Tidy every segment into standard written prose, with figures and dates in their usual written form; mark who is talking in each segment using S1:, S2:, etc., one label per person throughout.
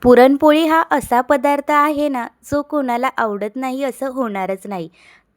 S1: पुरणपोळी हा असा पदार्थ आहे ना, जो कोणाला आवडत नाही असं होणारच नाही.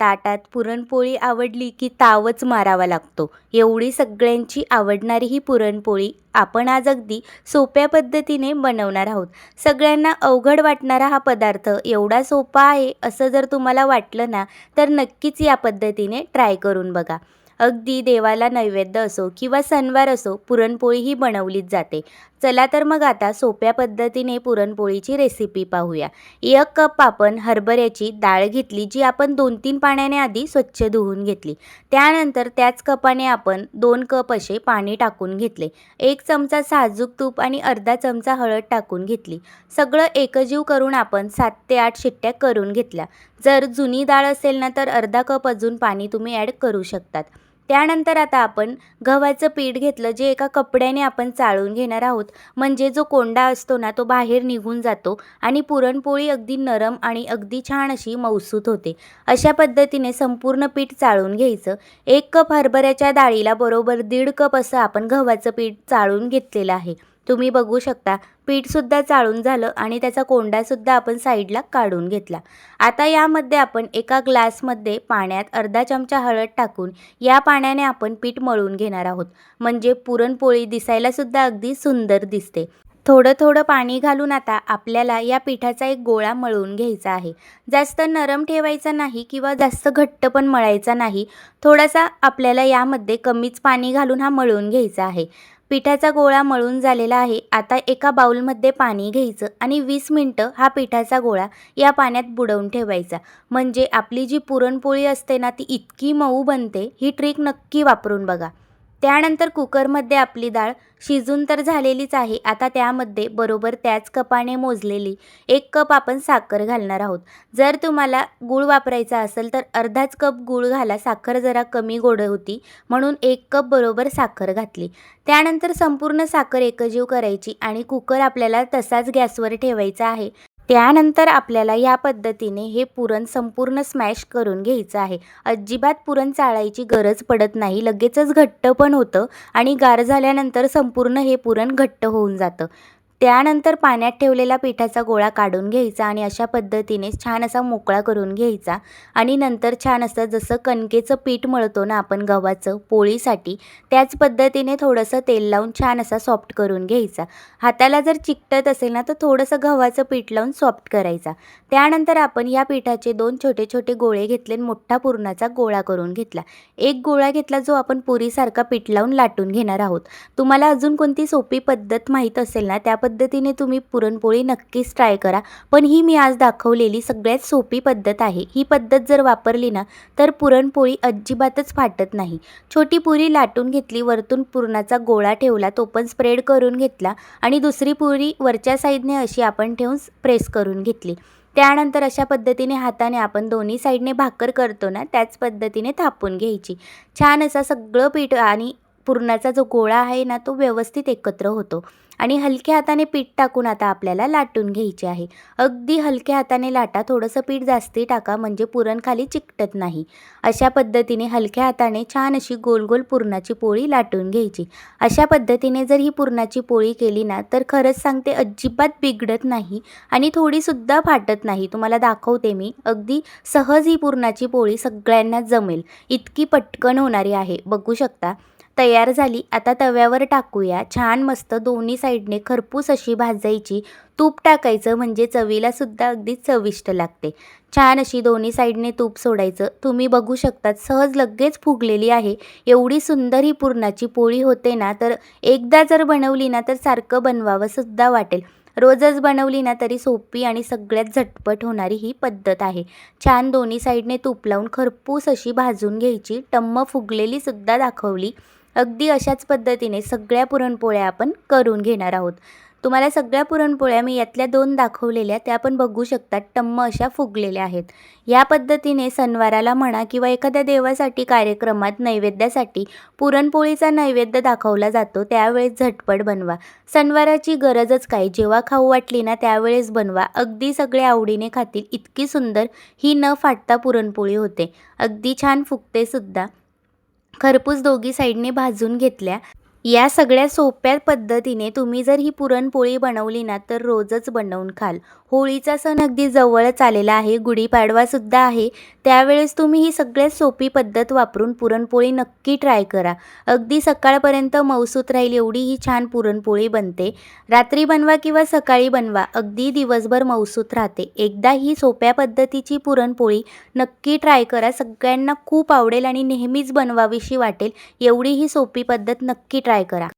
S1: ताटात पुरणपोळी आवडली की तावच मारावा लागतो. एवढी सगळ्यांची आवडणारी ही पुरणपोळी आपण आज अगदी सोप्या पद्धतीने बनवणार आहोत. सगळ्यांना अवघड वाटणारा हा पदार्थ एवढा सोपा आहे असं जर तुम्हाला वाटलं ना, तर नक्कीच या पद्धतीने ट्राय करून बघा. अगदी देवाला नैवेद्य असो किंवा सणवार असो, पुरणपोळी ही बनवलीच जाते. चला तर मग आता सोप्या पद्धतीने पुरणपोळीची रेसिपी पाहूया. 1 कप आपण हरभऱ्याची डाळ घेतली, जी आपण 2-3 पाण्याने आधी स्वच्छ धुवून घेतली. त्यानंतर त्याच कपाने आपण 2 कप असे पाणी टाकून घेतले. 1 चमचा साजूक तूप आणि अर्धा चमचा हळद टाकून घेतली. सगळं एकजीव करून आपण 7 ते 8 शिट्ट्या करून घेतल्या. जर जुनी डाळ असेल ना, तर अर्धा कप अजून पाणी तुम्ही ॲड करू शकतात. त्यानंतर आता आपण गव्हाचं पीठ घेतलं, जे एका कपड्याने आपण चाळून घेणार आहोत. म्हणजे जो कोंडा असतो ना, तो बाहेर निघून जातो आणि पुरणपोळी अगदी नरम आणि अगदी छान अशी मऊसूत होते. अशा पद्धतीने संपूर्ण पीठ चाळून घ्यायचं. 1 कप हरभऱ्याच्या डाळीला बरोबर 1.5 कप असं आपण गव्हाचं पीठ चाळून घेतलेलं आहे. तुम्ही बघू शकता पीठसुद्धा चाळून झालं आणि त्याचा कोंडासुद्धा आपण साईडला काढून घेतला. आता यामध्ये आपण एका ग्लासमध्ये पाण्यात अर्धा चमचा हळद टाकून या पाण्याने आपण पीठ मळून घेणार आहोत. म्हणजे पुरणपोळी दिसायलासुद्धा अगदी सुंदर दिसते. थोडं थोडं पाणी घालून आता आपल्याला या पिठाचा एक गोळा मळून घ्यायचा आहे. जास्त नरम ठेवायचा नाही किंवा जास्त घट्ट पण मळायचा नाही. थोडासा आपल्याला यामध्ये कमीच पाणी घालून हा मळून घ्यायचा आहे. पिठाचा गोळा मळून झालेला आहे. आता एका बाउलमध्ये पाणी घ्यायचं आणि 20 मिनिटं हा पिठाचा गोळा या पाण्यात बुडवून ठेवायचा. म्हणजे आपली जी पुरणपोळी असते ना, ती इतकी मऊ बनते. ही ट्रिक नक्की वापरून बघा. त्यानंतर कुकरमध्ये आपली डाळ शिजून तर झालेलीच आहे. आता त्यामध्ये बरोबर त्याच कपाने मोजलेली 1 कप आपण साखर घालणार आहोत. जर तुम्हाला गूळ वापरायचा असेल तर अर्धाच कप गूळ घाला. साखर जरा कमी गोड होती म्हणून 1 कप बरोबर साखर घातली. त्यानंतर संपूर्ण साखर एकजीव करायची आणि कुकर आपल्याला तसाच गॅसवर ठेवायचा आहे. त्यानंतर आपल्याला या पद्धतीने हे पुरण संपूर्ण स्मॅश करून घ्यायचं आहे. अजिबात पुरण चाळायची गरज पडत नाही. लगेचच घट्ट पण होतं आणि गार झाल्यानंतर संपूर्ण हे पुरण घट्ट होऊन जातं. त्यानंतर पाण्यात ठेवलेला पिठाचा गोळा काढून घ्यायचा आणि अशा पद्धतीने छान असा मोकळा करून घ्यायचा आणि नंतर छान असं जसं कणकेचं पीठ मळतो ना आपण गव्हाचं पोळीसाठी, त्याच पद्धतीने थोडंसं तेल लावून छान असा सॉफ्ट करून घ्यायचा. हाताला जर चिकटत असेल ना, तर थोडंसं गव्हाचं पीठ लावून सॉफ्ट करायचा. त्यानंतर आपण या पिठाचे 2 छोटे छोटे गोळे घेतले आणि मोठा पुरणाचा गोळा करून घेतला. एक गोळा घेतला जो आपण पुरीसारखा पीठ लावून लाटून घेणार आहोत. तुम्हाला अजून कोणती सोपी पद्धत माहीत असेल ना, त्या पद्धतीने तुम्ही पुरणपोळी नक्कीच ट्राय करा. पण ही मी आज दाखवलेली सगळ्यात सोपी पद्धत आहे. ही पद्धत जर वापरली ना, तर पुरणपोळी अजिबातच फाटत नाही. छोटी पुरी लाटून घेतली, वरतून पुरणाचा गोळा ठेवला, तो पण स्प्रेड करून घेतला आणि दुसरी पुरी वरच्या साईडने अशी आपण ठेवून प्रेस करून घेतली. त्यानंतर अशा पद्धतीने हाताने आपण दोन्ही साईडने भाकर करतो ना, त्याच पद्धतीने थापून घ्यायची. छान असं सगळं पीठ आणि पुरणाचा जो गोळा आहे ना, तो व्यवस्थित एकत्र होतो आणि हलक्या हाताने पीठ टाकून आता आपल्याला लाटून घ्यायचे आहे. अगदी हलक्या हाताने लाटा. थोडंसं पीठ जास्ती टाका म्हणजे पुरण खाली चिकटत नाही. अशा पद्धतीने हलक्या हाताने छान अशी गोल गोल पुरणाची पोळी लाटून घ्यायची. अशा पद्धतीने जर ही पुरणाची पोळी केली ना, तर खरंच सांगते अजिबात बिघडत नाही आणि थोडीसुद्धा फाटत नाही. तुम्हाला दाखवते मी. अगदी सहज ही पुरणाची पोळी सगळ्यांना जमेल. इतकी पटकन होणारी आहे. बघू शकता. तयार झाली. आता तव्यावर टाकूया. छान मस्त दोन्ही साईडने खरपूस अशी भाजायची. तूप टाकायचं म्हणजे चवीला सुद्धा अगदी चविष्ट लागते. छान अशी दोन्ही साईडने तूप सोडायचं. तुम्ही बघू शकता सहज लगेच फुगलेली आहे. एवढी सुंदर ही पुरणाची पोळी होते ना, तर एकदा जर बनवली ना, तर सारखं बनवावं सुद्धा वाटेल. रोजच बनवली ना तरी सोपी आणि सगळ्यात झटपट होणारी ही पद्धत आहे. छान दोन्ही साईडने तूप लावून खरपूस अशी भाजून घ्यायची. टम्म फुगलेली सुद्धा दाखवली. अगदी अशाच पद्धतीने सगळ्या पुरणपोळ्या आपण करून घेणार आहोत. तुम्हाला सगळ्या पुरणपोळ्या मी यातल्या 2 दाखवलेल्या त्या पण बघू शकता टम्म अशा फुगलेल्या आहेत. या पद्धतीने सणवाराला म्हणा किंवा एखाद्या देवासाठी कार्यक्रमात नैवेद्यासाठी पुरणपोळीचा नैवेद्य दाखवला जातो, त्यावेळेस झटपट बनवा. सणवाराची गरजच काय, जेव्हा खाऊ वाटली ना त्यावेळेस बनवा. अगदी सगळे आवडीने खातील. इतकी सुंदर ही न फाटता पुरणपोळी होते. अगदी छान फुगते सुद्धा. खरपूस दोघी साईडने भाजून घेतल्या. या सगळ्या सोप्या पद्धतीने तुम्ही जर ही पुरणपोळी बनवली ना, तर रोजच बनवून खाल. होळीचा सण अगदी जवळच आलेला आहे, गुढीपाडवासुद्धा आहे. त्यावेळेस तुम्ही ही सगळ्यात सोपी पद्धत वापरून पुरणपोळी नक्की ट्राय करा. अगदी सकाळपर्यंत मऊसूत राहील एवढी ही छान पुरणपोळी बनते. रात्री बनवा किंवा सकाळी बनवा, अगदी दिवसभर मऊसूत राहते. एकदा ही सोप्या पद्धतीची पुरणपोळी नक्की ट्राय करा. सगळ्यांना खूप आवडेल आणि नेहमीच बनवावीशी वाटेल एवढी ही सोपी पद्धत नक्की ट्राय करा.